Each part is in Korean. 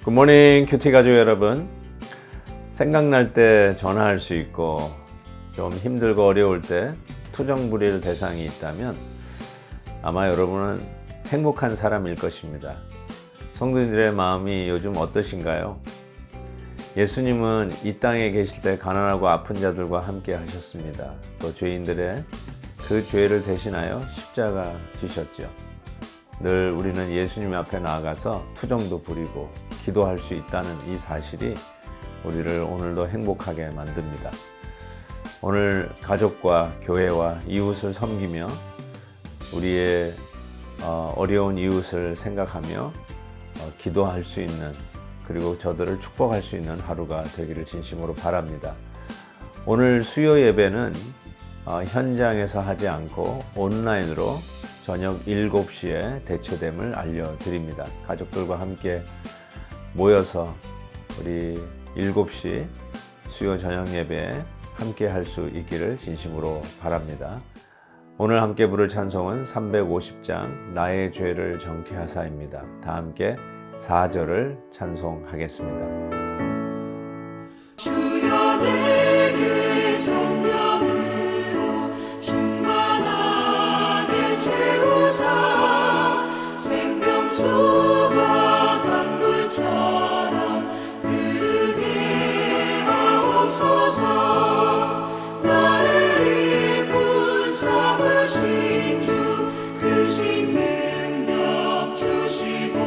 굿모닝 큐티 가족 여러분. 생각날 때 전화할 수 있고 좀 힘들고 어려울 때 투정 부릴 대상이 있다면 아마 여러분은 행복한 사람일 것입니다. 성도님들의 마음이 요즘 어떠신가요? 예수님은 이 땅에 계실 때 가난하고 아픈 자들과 함께 하셨습니다. 또 죄인들의 그 죄를 대신하여 십자가 지셨죠. 늘 우리는 예수님 앞에 나아가서 투정도 부리고 기도할 수 있다는 이 사실이 우리를 오늘도 행복하게 만듭니다. 오늘 가족과 교회와 이웃을 섬기며 우리의 어려운 이웃을 생각하며 기도할 수 있는, 그리고 저들을 축복할 수 있는 하루가 되기를 진심으로 바랍니다. 오늘 수요 예배는 현장에서 하지 않고 온라인으로 저녁 7시에 대체됨을 알려드립니다. 가족들과 함께 모여서 우리 7시 수요 저녁 예배에 함께 할 수 있기를 진심으로 바랍니다. 오늘 함께 부를 찬송은 350장 나의 죄를 정케 하사입니다. 다 함께 4절을 찬송하겠습니다. 주여 내게 성령으로 충만하게 채우사 생명수가 강물처럼 흐르게 하옵소서. 나를 일꾼 삼으신 주 크신 능력 주시고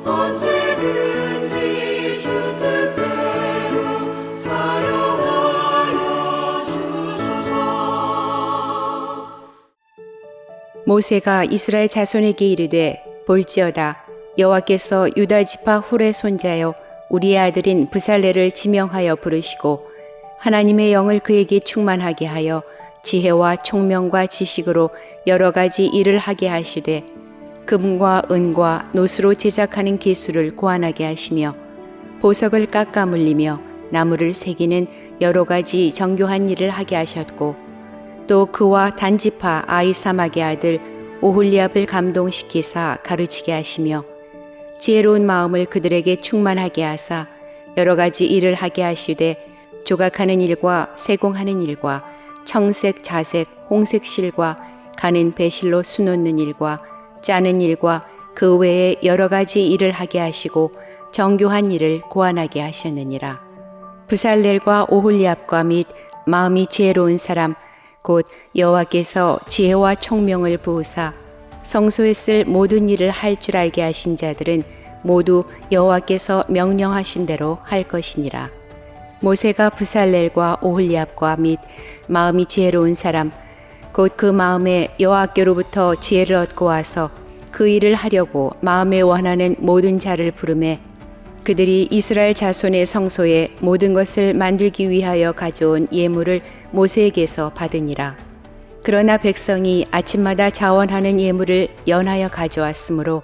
언제든지 주 뜻대로 사용하여 주소서. 모세가 이스라엘 자손에게 이르되 볼지어다 여호와께서 유다 지파 훌의 손자여 우리의 아들인 브살레를 지명하여 부르시고 하나님의 영을 그에게 충만하게 하여 지혜와 총명과 지식으로 여러 가지 일을 하게 하시되 금과 은과 노수로 제작하는 기술을 고안하게 하시며 보석을 깎아 물리며 나무를 새기는 여러 가지 정교한 일을 하게 하셨고 또 그와 단지파 아히사막의 아들 오홀리압을 감동시키사 가르치게 하시며 지혜로운 마음을 그들에게 충만하게 하사 여러 가지 일을 하게 하시되 조각하는 일과 세공하는 일과 청색, 자색, 홍색 실과 가는 배실로 수놓는 일과 짜는 일과 그 외에 여러 가지 일을 하게 하시고 정교한 일을 고안하게 하셨느니라. 브살렐과 오홀리압과 및 마음이 지혜로운 사람 곧 여호와께서 지혜와 총명을 부으사 성소에 쓸 모든 일을 할 줄 알게 하신 자들은 모두 여호와께서 명령하신 대로 할 것이니라. 모세가 브살렐과 오홀리압과 및 마음이 지혜로운 사람 곧 그 마음에 여호와께로부터 지혜를 얻고 와서 그 일을 하려고 마음에 원하는 모든 자를 부르매 그들이 이스라엘 자손의 성소에 모든 것을 만들기 위하여 가져온 예물을 모세에게서 받으니라. 그러나 백성이 아침마다 자원하는 예물을 연하여 가져왔으므로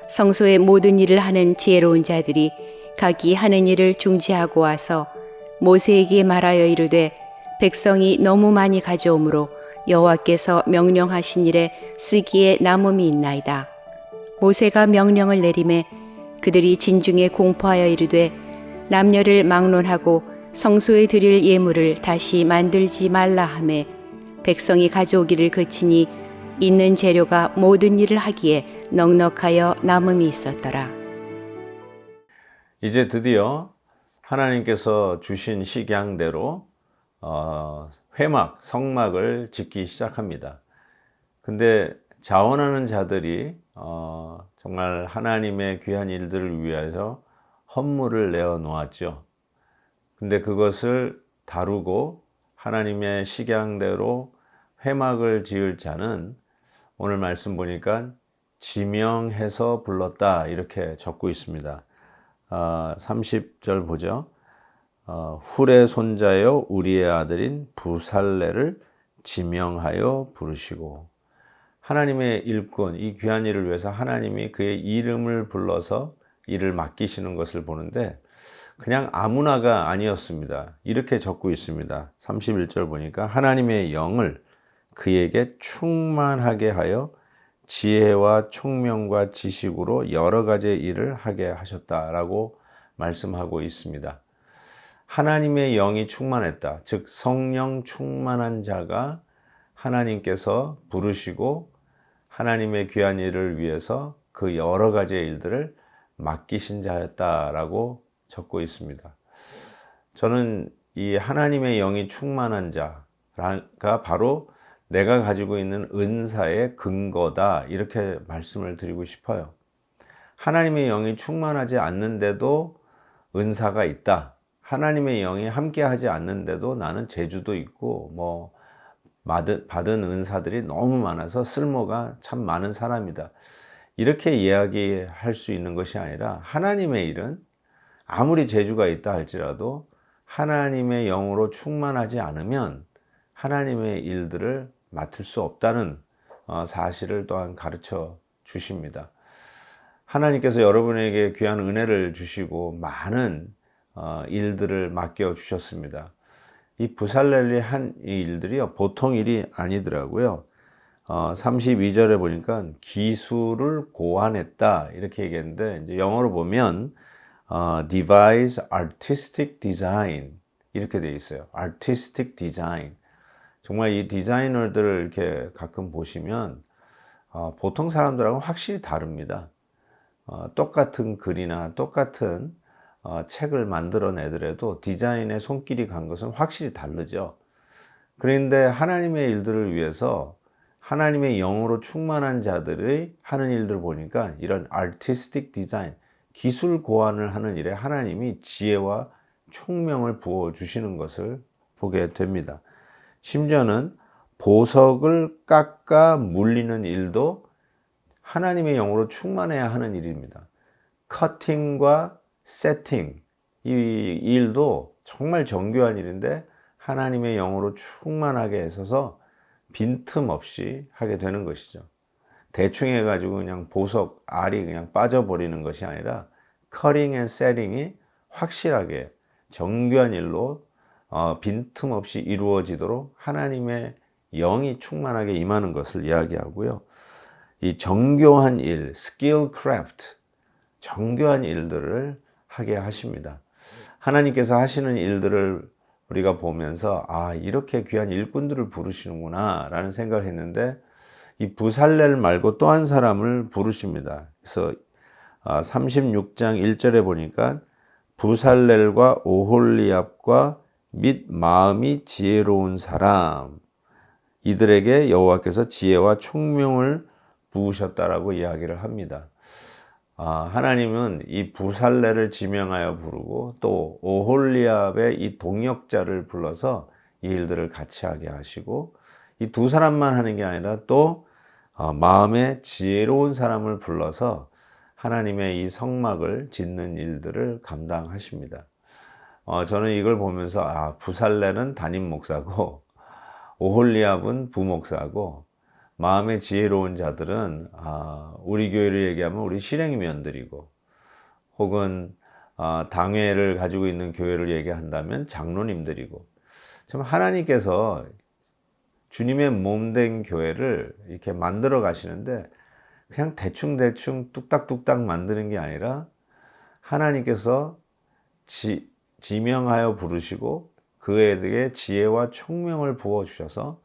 성소의 모든 일을 하는 지혜로운 자들이 각기 하는 일을 중지하고 와서 모세에게 말하여 이르되 백성이 너무 많이 가져오므로 여호와께서 명령하신 일에 쓰기에 남음이 있나이다. 모세가 명령을 내리매 그들이 진중에 공포하여 이르되 남녀를 막론하고 성소에 드릴 예물을 다시 만들지 말라 하매 백성이 가져오기를 그치니 있는 재료가 모든 일을 하기에 넉넉하여 남음이 있었더라. 이제 드디어 하나님께서 주신 식양대로 회막, 성막을 짓기 시작합니다. 근데 자원하는 자들이 정말 하나님의 귀한 일들을 위하여 헌물을 내어 놓았죠. 근데 그것을 다루고 하나님의 식양대로 회막을 지을 자는 오늘 말씀 보니까 지명해서 불렀다 이렇게 적고 있습니다. 30절 보죠. 훌의 손자여 우리의 아들인 부살레를 지명하여 부르시고, 하나님의 일꾼, 이 귀한 일을 위해서 하나님이 그의 이름을 불러서 일을 맡기시는 것을 보는데 그냥 아무나가 아니었습니다. 이렇게 적고 있습니다. 31절 보니까 하나님의 영을 그에게 충만하게 하여 지혜와 총명과 지식으로 여러 가지의 일을 하게 하셨다라고 말씀하고 있습니다. 하나님의 영이 충만했다. 즉 성령 충만한 자가 하나님께서 부르시고 하나님의 귀한 일을 위해서 그 여러 가지의 일들을 맡기신 자였다라고 적고 있습니다. 저는 이 하나님의 영이 충만한 자가 바로 내가 가지고 있는 은사의 근거다, 이렇게 말씀을 드리고 싶어요. 하나님의 영이 충만하지 않는데도 은사가 있다. 하나님의 영이 함께하지 않는데도 나는 재주도 있고 받은 은사들이 너무 많아서 쓸모가 참 많은 사람이다. 이렇게 이야기할 수 있는 것이 아니라 하나님의 일은 아무리 재주가 있다 할지라도 하나님의 영으로 충만하지 않으면 하나님의 일들을 맡을 수 없다는 사실을 또한 가르쳐 주십니다. 하나님께서 여러분에게 귀한 은혜를 주시고 많은 일들을 맡겨 주셨습니다. 이 부살렐리 한 이 일들이요 보통 일이 아니더라고요. 32절에 보니까 기술을 고안했다 이렇게 얘기했는데, 이제 영어로 보면 devise artistic design 이렇게 되어 있어요. artistic design. 정말 이 디자이너들을 이렇게 가끔 보시면 보통 사람들하고는 확실히 다릅니다. 똑같은 글이나 똑같은 책을 만들어내더라도 디자인에 손길이 간 것은 확실히 다르죠. 그런데 하나님의 일들을 위해서 하나님의 영으로 충만한 자들의 하는 일들을 보니까 이런 artistic design, 기술 고안을 하는 일에 하나님이 지혜와 총명을 부어주시는 것을 보게 됩니다. 심지어는 보석을 깎아 물리는 일도 하나님의 영으로 충만해야 하는 일입니다. 커팅과 세팅, 이 일도 정말 정교한 일인데 하나님의 영으로 충만하게 해서 빈틈없이 하게 되는 것이죠. 대충 해가지고 그냥 보석 알이 그냥 빠져버리는 것이 아니라 커팅 앤 세팅이 확실하게 정교한 일로 빈틈없이 이루어지도록 하나님의 영이 충만하게 임하는 것을 이야기하고요. 이 정교한 일, 스킬 크래프트, 정교한 일들을 하게 하십니다. 하나님께서 하시는 일들을 우리가 보면서 이렇게 귀한 일꾼들을 부르시는구나 라는 생각을 했는데, 이 부살렐 말고 또 한 사람을 부르십니다. 그래서 36장 1절에 보니까 부살렐과 오홀리압과 및 마음이 지혜로운 사람, 이들에게 여호와께서 지혜와 총명을 부으셨다라고 이야기를 합니다. 하나님은 이 부살렐을 지명하여 부르고 또 오홀리압의 이 동역자를 불러서 이 일들을 같이 하게 하시고, 이 두 사람만 하는 게 아니라 또 마음에 지혜로운 사람을 불러서 하나님의 이 성막을 짓는 일들을 감당하십니다. 저는 이걸 보면서 부살렐은 담임 목사고 오홀리압은 부목사고 마음에 지혜로운 자들은 우리 교회를 얘기하면 우리 실행위원들이고, 혹은 당회를 가지고 있는 교회를 얘기한다면 장로님들이고, 참 하나님께서 주님의 몸된 교회를 이렇게 만들어 가시는데 그냥 대충대충 뚝딱뚝딱 만드는 게 아니라 하나님께서 지명하여 부르시고 그에게 지혜와 총명을 부어주셔서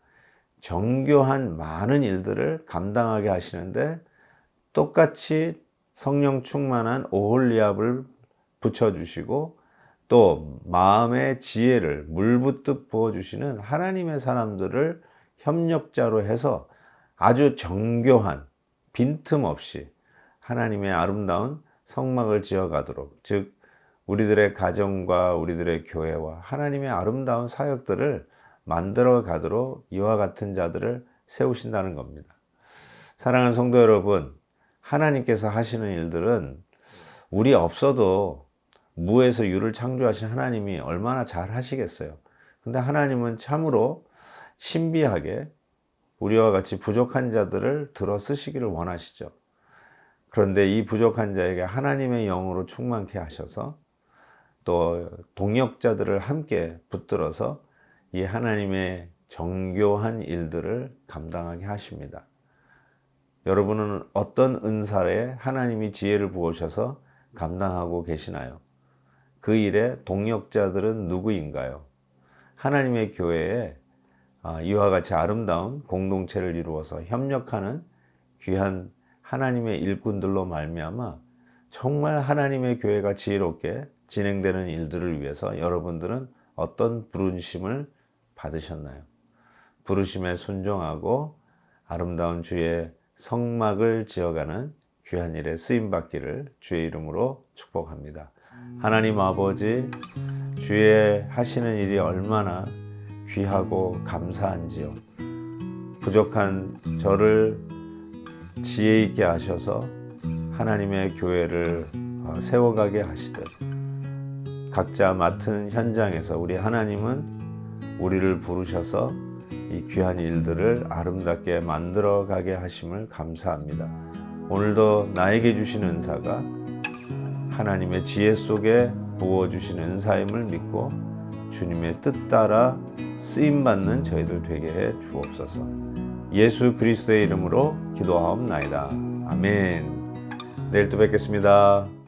정교한 많은 일들을 감당하게 하시는데, 똑같이 성령 충만한 오홀리압을 붙여주시고 또 마음의 지혜를 물붓듯 부어주시는 하나님의 사람들을 협력자로 해서 아주 정교한 빈틈없이 하나님의 아름다운 성막을 지어가도록, 즉 우리들의 가정과 우리들의 교회와 하나님의 아름다운 사역들을 만들어 가도록 이와 같은 자들을 세우신다는 겁니다. 사랑하는 성도 여러분, 하나님께서 하시는 일들은 우리 없어도 무에서 유를 창조하신 하나님이 얼마나 잘 하시겠어요. 근데 하나님은 참으로 신비하게 우리와 같이 부족한 자들을 들어 쓰시기를 원하시죠. 그런데 이 부족한 자에게 하나님의 영으로 충만케 하셔서 또 동역자들을 함께 붙들어서 이 하나님의 정교한 일들을 감당하게 하십니다. 여러분은 어떤 은사에 하나님이 지혜를 부으셔서 감당하고 계시나요? 그 일에 동역자들은 누구인가요? 하나님의 교회에 이와 같이 아름다운 공동체를 이루어서 협력하는 귀한 하나님의 일꾼들로 말미암아 정말 하나님의 교회가 지혜롭게 진행되는 일들을 위해서 여러분들은 어떤 부르심을 받으셨나요? 부르심에 순종하고 아름다운 주의 성막을 지어가는 귀한 일에 쓰임받기를 주의 이름으로 축복합니다. 하나님 아버지, 주의 하시는 일이 얼마나 귀하고 감사한지요. 부족한 저를 지혜 있게 하셔서 하나님의 교회를 세워가게 하시듯 각자 맡은 현장에서 우리 하나님은 우리를 부르셔서 이 귀한 일들을 아름답게 만들어가게 하심을 감사합니다. 오늘도 나에게 주신 은사가 하나님의 지혜 속에 부어주신 은사임을 믿고 주님의 뜻 따라 쓰임받는 저희들 되게 해 주옵소서. 예수 그리스도의 이름으로 기도하옵나이다. 아멘. 내일 또 뵙겠습니다.